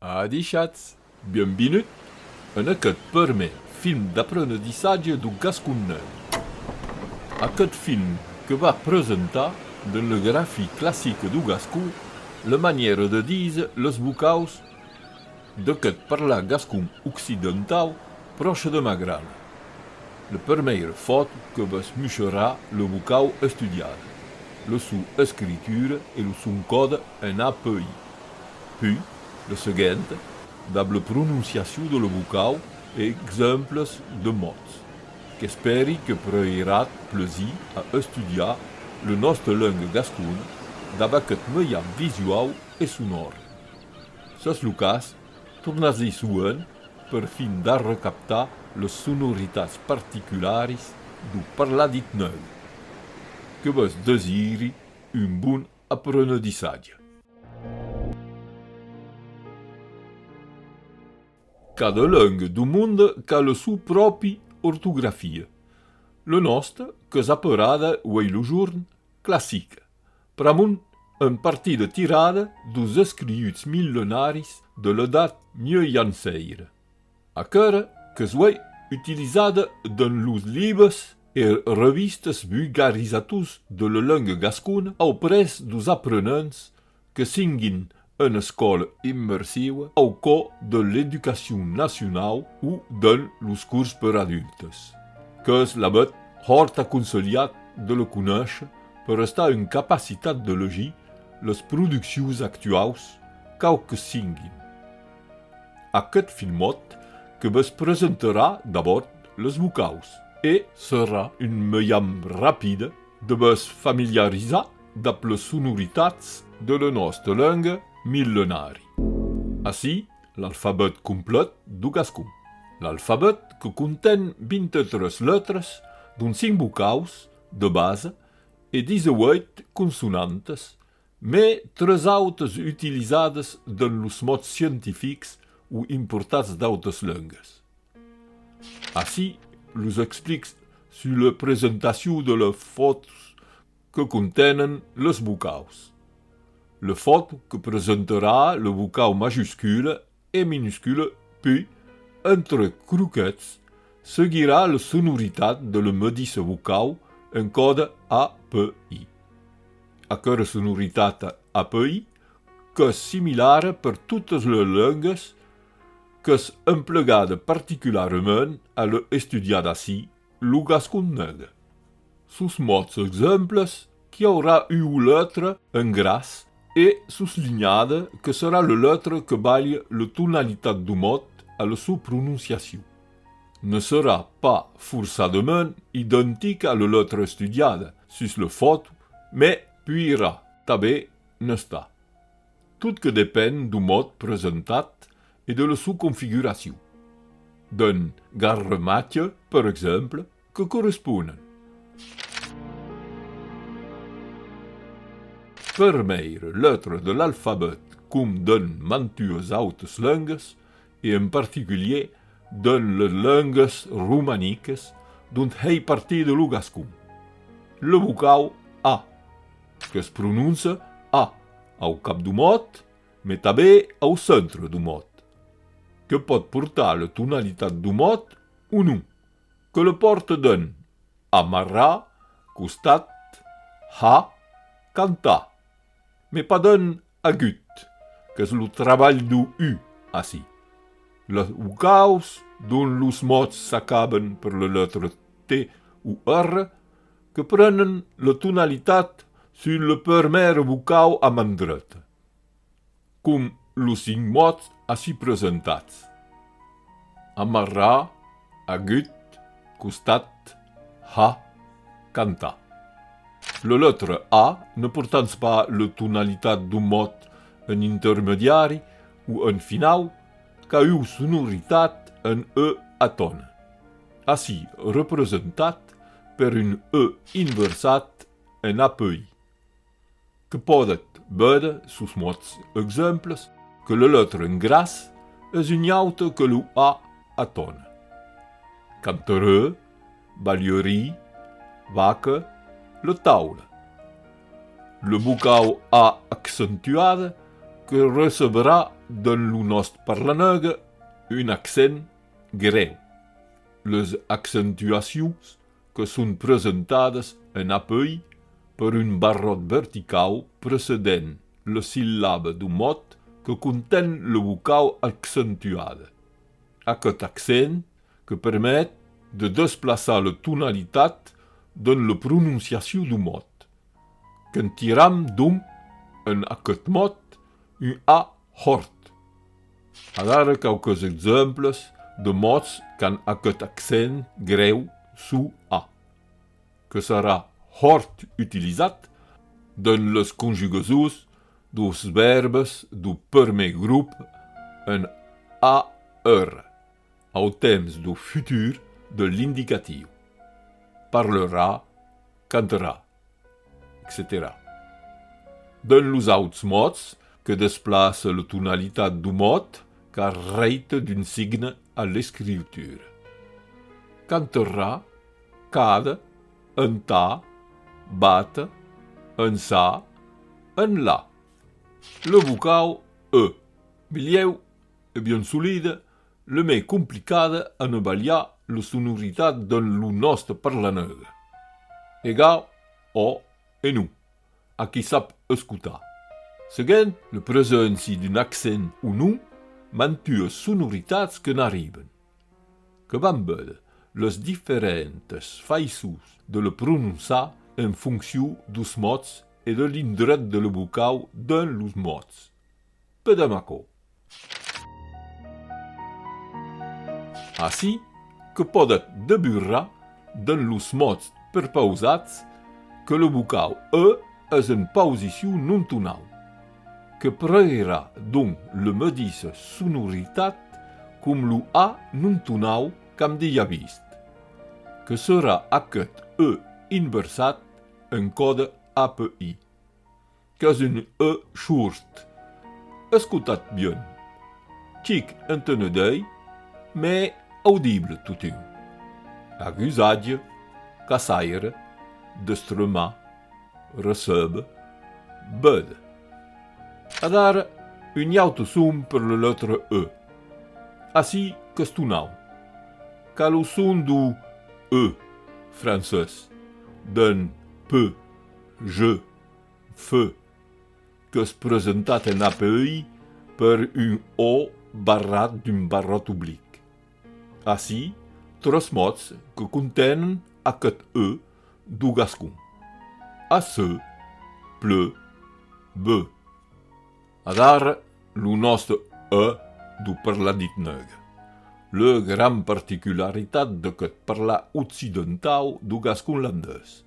Adixats, benvingut en aquest primer film d'aprenentatge du gasconneu. Aquest film que va presentar, dans le graphique classique du gascon, la manière de dire les vocals d'aquest parlar gascon occidental proche de Magrana. La première foto que vos mostrarà le vocal estudiat, la sua escritura et le son code en API. Puis, le seguinte, amb la pronunciació de la vocal et exemples de mots, que esperi que preuirat plaisir a estudiar la nostra langue gascona amb aquest mellam visual e sonor. Ses lo cas, tornassi suen per fin de recaptar les sonoritats particulars du parladit nou, que vos desiri un bon aprenentatge. Cada langue du monde ha la sua pròpria ortografia. La nostra, que és aparada uei lo jorn, classica, pramunt en partida tirada dos escriuts millenaris de l'edat mieianceira. Aquera que és uei utilitzada dans los libres e revistes vulgarizators de la langue gascona auprès dos aprenents que singuin en escola immersiva au cor de l'educació nacional o dans los curs per adultes, que és l'abat hort aconsellat de la conèixer per estar en capacitat de llegir les produccions actuals, quau que singuin. Aquest filmot que vos presentarà d'abord les vocals e serà un mellam ràpida de vos familiaritzar amb les sonoritats de la nostra langue millenari. Ací, l'alfabet complet du gascon. L'alfabet que contén 23 letres, d'uns 5 vocals de base e 18 consonantes, mais 3 autres utilitzades dans los mots científics ou importats d'autres langues. Ací, los explics sur la presentació de les fotos que contenen les vocals. La foto que presentarà le vocal majuscule et minuscule, puis, entre croquets, seguirà la sonoritat de la medissa vocal en code API. Aquera sonoritat API, que és similar per totes les langues, que és emplegada particularment a l'estudiar d'ací, lo gasconneg. Sus mots exemples, qui haurà una letra en gras e suslignada que serà la letra que balha la tonalitat du mot a la sua pronunciació. Ne serà pas forçadament identica a la letra estudiada sus la foto, mais puirà també n'estar. Tot que depèn du mot presentat e de la sua configuració. D'un garrematge, per exemple, que corresponen. Primeira letra de l'alfabet com dans mantues autres langues, et en particulier dans les langues romaniques dont hei partit de lo gascon. Le vocal A, que es pronuncia A au cap du mot, mais també au centre du mot, que pot portar la tonalitat du mot o non, que le porta d'un amarrar, costat, ha, cantar, mais pas d'un agut, que és lo treball du U, ací. Les vocals, dont los mots s'acaben per la letra T o R, que prenen la tonalitat sur la primera vocal a man dreta, com los 5 mots ací presentats. Amarrar, agut, costat, ha, cantar. La letra A ne portant pas la tonalitat d'un mot en intermediari o en final, qu'a eu sonoritat en E atona, ací representat per un E inversat en API, que podet veure sus mots exemples que la letra en gras és un autre que lo A atona. Cantareu, balierí, vaca, la taula. Le vocal A accentuada, que recebra dans lo nostre parlanegue un accent greu. Les accentuacions que són presentades en API per un barrot vertical precedent la síl·laba d'un mot que contén le vocal accentuada. Aquest accent que permet de desplaçar la tonalitat dans la pronunciació d'un mot. Qu'en tiram, donc, en aquest mot, un A hort. Ara quelques exemples de mots qu'han aquest accent greu su A, que serà hort utilitzat dans les conjugacions dels verbes du primer grup en AR, au temps du futur de l'indicatiu. Parlerà, cantarà, etc. Dans los autres mots que desplaça la tonalitat du mot car reita d'un signe a l'escriptura. Cantarà, cada, entà, bata, ençà, enlà. Le vocal E, bilieu e bien solida, le més complicada en avaliar la sonoritat dans lo nostre parlanegue. Egal o e nu, a qui sap escutar. Seguint la presència d'un accent o nu, mantua sonoritats que n'arriben. Que van veure les diferents faissos de la pronunciar en funció dels mots e de l'indret de la vocal dans los mots. Pedamaco. Així que podet deburrar dans los mots perpausats que le vocal E és en posició non tonal, que prenguera donc la mateixa sonoritat com lo A non tonal qu'am déjà vist, que serà aquest E inversat en code API, que és un E short. Escoltat bien, xic entenedei, mais audible tot un. Agusatge, cassaire, destremar, recebe, bede. Adara un autre son per la letra E. Així que és tonal. Cal o son du E francès, d'un P, je, fe, que és presentat en API per un O barrat d'un barrot oblic. Així, tres mots que contenen aquest E du gascon. Asse, ple, be. Adara, lo nostre E du parladit negre. La gran particularitat d'aquest parlar occidental du gascon landès,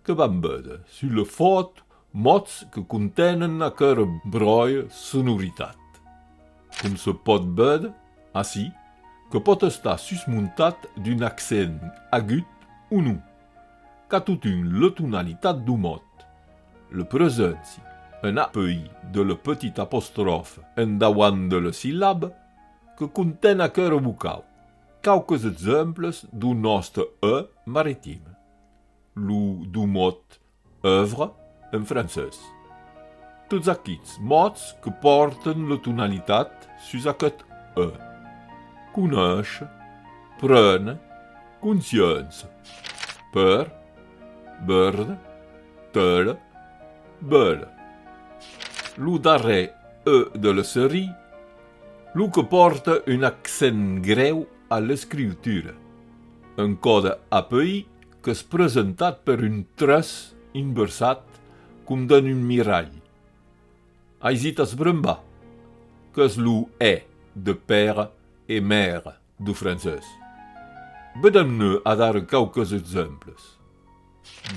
que van veure sur la foto mots que contenen aquera broia sonoritat. Com se pot veure, així, que pot estar susmuntat d'un accent agut o non, qu'a tot un la tonalitat du mot, la presència en API de la petite apostrophe en davant de la síl·laba que contén aquera vocal. Quelques exemples du nostre E maritim. Lo du mot œuvre en francès. Tots aquests mots que porten la tonalitat sus aquest E. Conèixer, prendre, consciència. Per, verde, tel, belle. Lo darrer E de la sèrie, lo que porta un accent greu a l'escriptura. Un code API que és presentat per un tres inversat com dans un mirall. Aisit esbrembar, que és lo E de père et mère du francès. Vedem-ne a dar quelques exemples.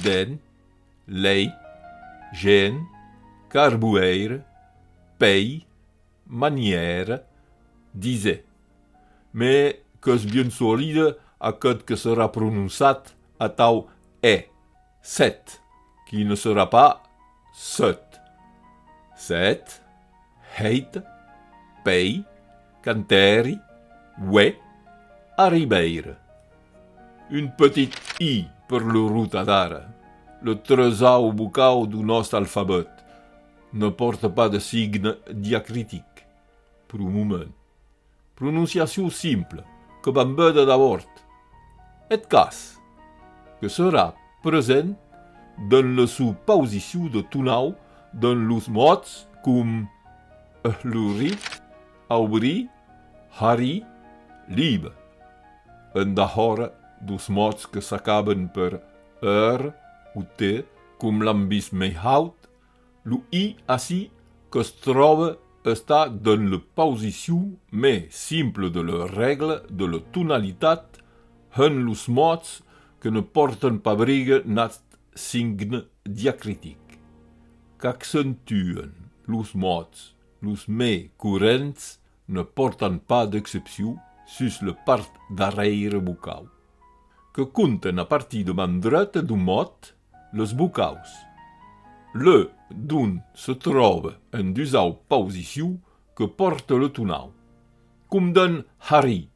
Den, lei, gen, carbueire, pei, manière, disait. Mais que és bien solide aquest que serà pronunciat a tau E, set, qui ne sera pas set. Set, heit, pei, canteri, uè, arribeire. Un petit I per le route d'ara, le tresau vocal du nostre alfabet, ne porte pas de signe diacritique, pour un moment. Prononciation simple, que bambeda d'abord. Et cas, que sera présent dans la sous-position de tonau dans les mots comme luri, aubri, hari, liebe. En d'ahora dos mots que s'acaben per ou te, com l'ambis mei haut, lo i assi que es troba està dans la posició més simple de la regla de la tonalitat en los mots que ne porten pas briga nat signe diacritic, qu'accentuen los mots, los més corrents ne porten pas d'excepció sus la part darrere bucau, que compten a partir de man dreta d'un mot les bucaus. Le d'un se troba en d'usau posició que porta le tonau, com d'un hari.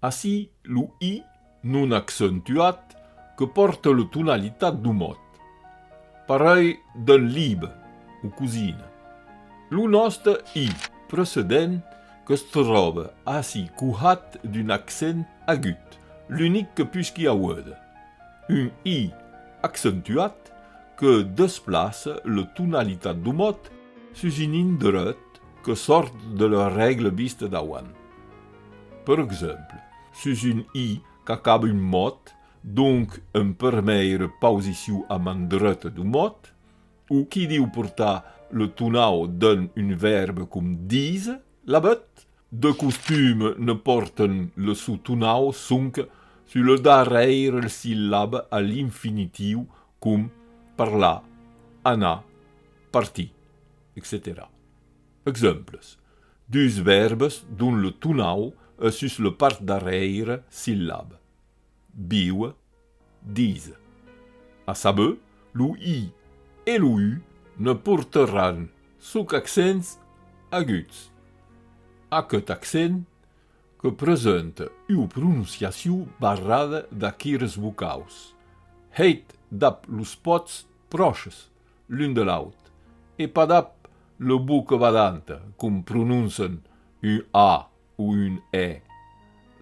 Assi lo i non accentuat que porta la tonalitat d'un mot. Parei d'un liebe, o cosina. Lo nostre i precedent que es troba assi cuhat d'un accent agut, l'unic que puisqui aueda. Un i accentuat que desplaça la tonalitat d'un mot sus un indret que sort de la règle vista d'avant. Per exemple, sus un i qu'acaba un mot, donc en première posició a man dreta d'un mot, ou qui diu portar le tonau d'un un verbe com dise, la bet, de costume ne porten le sous-tonau sonque sur le darrere syllabe a l'infinitiu com parlar, anar, partir, etc. Exemples. Dus verbes dont le tonau est sus le part darrere syllabe. Biue, dise. A saber, lo i et lo u ne porteran suc accents aguts. Aquest accent que presenta una pronunciació barrada d'aquires vocaus. Heit dap los pots proches l'un de l'aut, e pas dap le boca badanta, com pronuncien un A ou un E.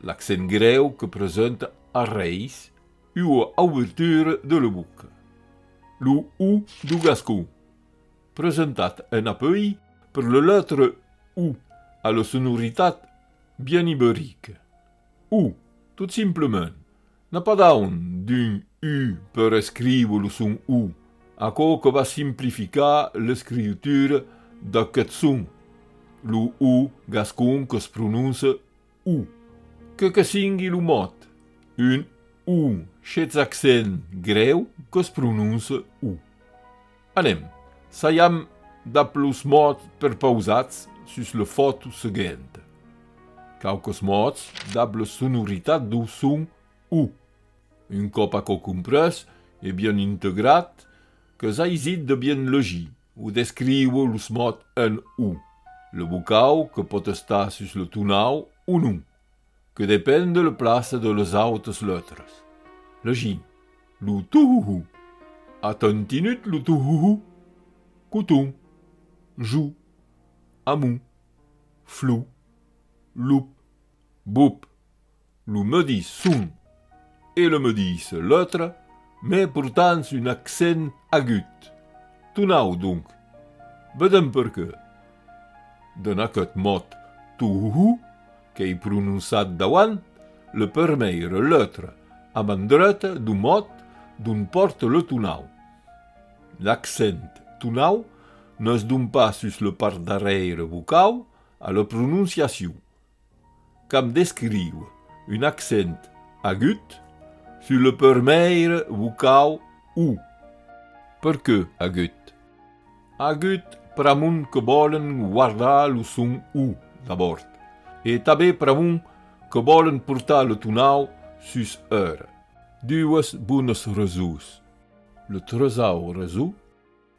L'accent greu que presenta a reis una ouvertura de la boca. Lo U du gascon, presentat en appui per la letra U a la sonoritat bien ibérique. U, tout simplement, n'a pas d'aun d'un U per escriure le son U, aquò que va simplificar l'escriptura d'aquest son, lo U gascon que es pronuncia U. Que singui lo mot, un U xets accent greu que es pronuncia U. Anem, saiam dap los mots perpausats sus la foto seguente. Cauques mots dap la sonoritat du son U. Un cop aquò comprès e bien integrat, que s'aisit de bien llegir ou d'escriure los mots en U. Le vocau que pot estar sus le tonau o non, que depèn de la plaça de les autes letres. Llegim. Lo tuhuhu. Atentinut lo tuhuhu. Coton. Jou. Amou. Flou. Loup. Boup. Lo medis son et le medis lettre, mais pourtant un accent agut. Tonau, donc. Vedem per què. Dan aquest mot tuhuhu, que he pronunciat davant, la primera letra a man dreta d'un mot d'un porta le tonau. L'accent tonau no es d'un pas sus le part darrere vocau a la pronunciació. Cam descriu un accent agut sur le premier vocau U. Per què agut? Agut per amont que volen guardar le son U d'abord, e també per amont que volen portar le tonau sus R. Dues bones resous. Le tresau resou,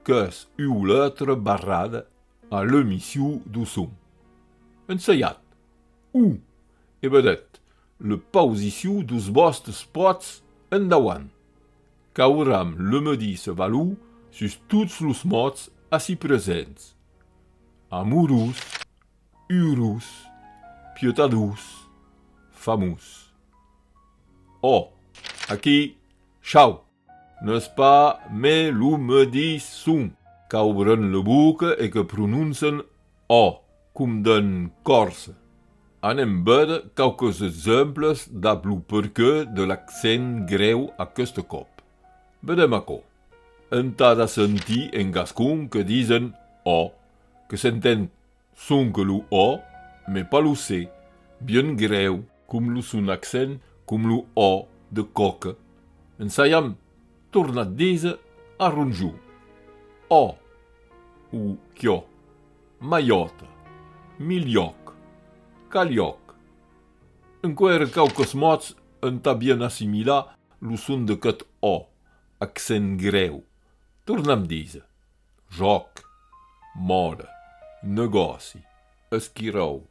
que és una letra barrada a l'emissió du son. Enseiat. U. E vedet, la posició dos vostres pots endavant. Cauram le medis valor sus tots los mots ací presents. Amorós, urós, pietadós, famós. Oh, aqui, chau, n'est-ce pas, mais l'on me dit son, qu'obren la boca et que prononcen o, com d'en corsa. Anem veure quelques exemples d'ablu perquè de l'accent greu aquest cop. Vedem aquò. Entà de sentir en gascon que disen o, que s'entén son que lo o, mais pas lo c, bien greu, com lo son accent, com lo o de coca. Ensaiam tornat dise a ronjou. O, ou chio, maiota, milioc, calioc. Enquer quelques mots entà bien assimilar lo son de cat o, accent greu. Tornam dise. Joc, mora, negoci, esquirou,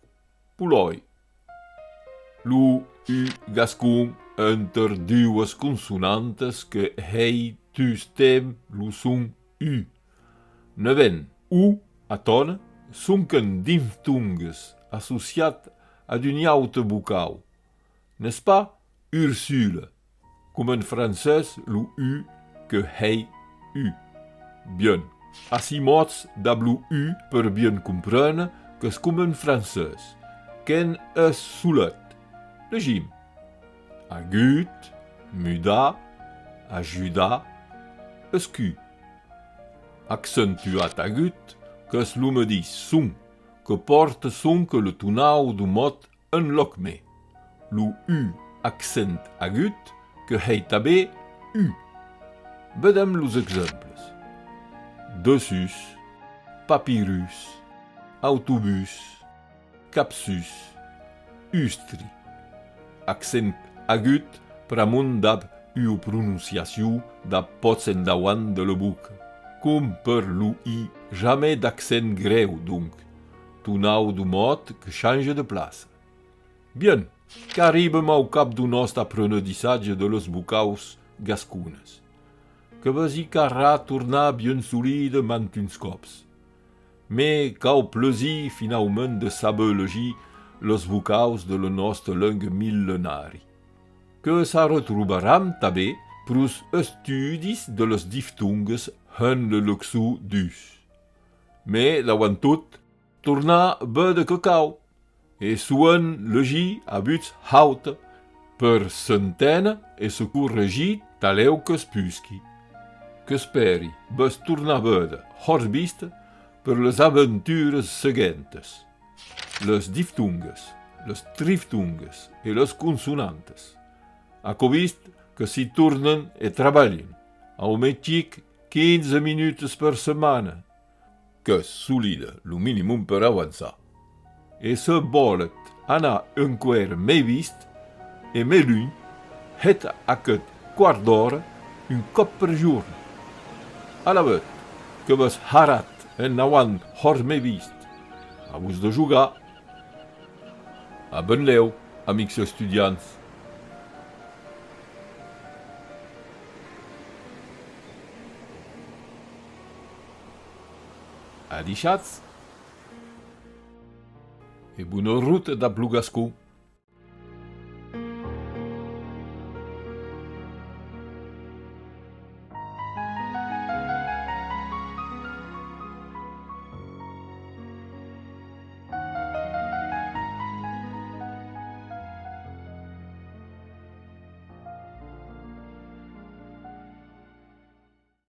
poloi. Lo u gascon enter dues consonantes que hei tu stem lo son u. Neven u a tona son qu'en diphtongues associat a d'un aute bucau. N'est-ce pas, Ursule, com en francès lo u que hei u. Bien, ací mots d'ablu u per bien comprendre qu'es com en francès. Qu'en es solet. Legim. Agut, muda, ajuda, escu. Accentuat agut, qu'es lo me dis son, que porte son que le tonau du mot enloc me. Lo u accent agut, que hei tabé u. Vedem los exemples. Dessus, papyrus, autobus, capsus, ustri. Accent agut pramunt d'ab u pronunciació d'ab pots endauant de la boca. Com per lo i, jamais d'accent greu, donc. Tonau du mot que change de place. Bien, qu'arribem au cap du nostre aprenedissatge de los bucaus gascunes. Que vasi carrà tornar bien solide mantuns cops. Mais qu'au plesi finalment de saber llegir los bucaus de la nostra langue millenari. Que sa retrobaram també pros estudis de les diftongues en le luxu dus. Mais, davant tot, tornar be de cacau, e suen llegir a buts haute, per s'entena e se corregir taleu que es pusqui. Que esperi bes tornar vede, hors vista, per les aventures seguentes. Les diftongues, les triftongues e les consonantes. Aco vist que s'hi tornen e treballen, au metxic 15 minutes per setmana, que és solida, lo minimum per avançar. E se volet anar enquer mai vist e mai lluny, het aquest quart d'hora un cop per jorn. A la vet, que vos harat en avant hors mai vist, a vos de jugar. A ben leu, amics estudiants. Adixats e bona ruta d'Ablu Gascó.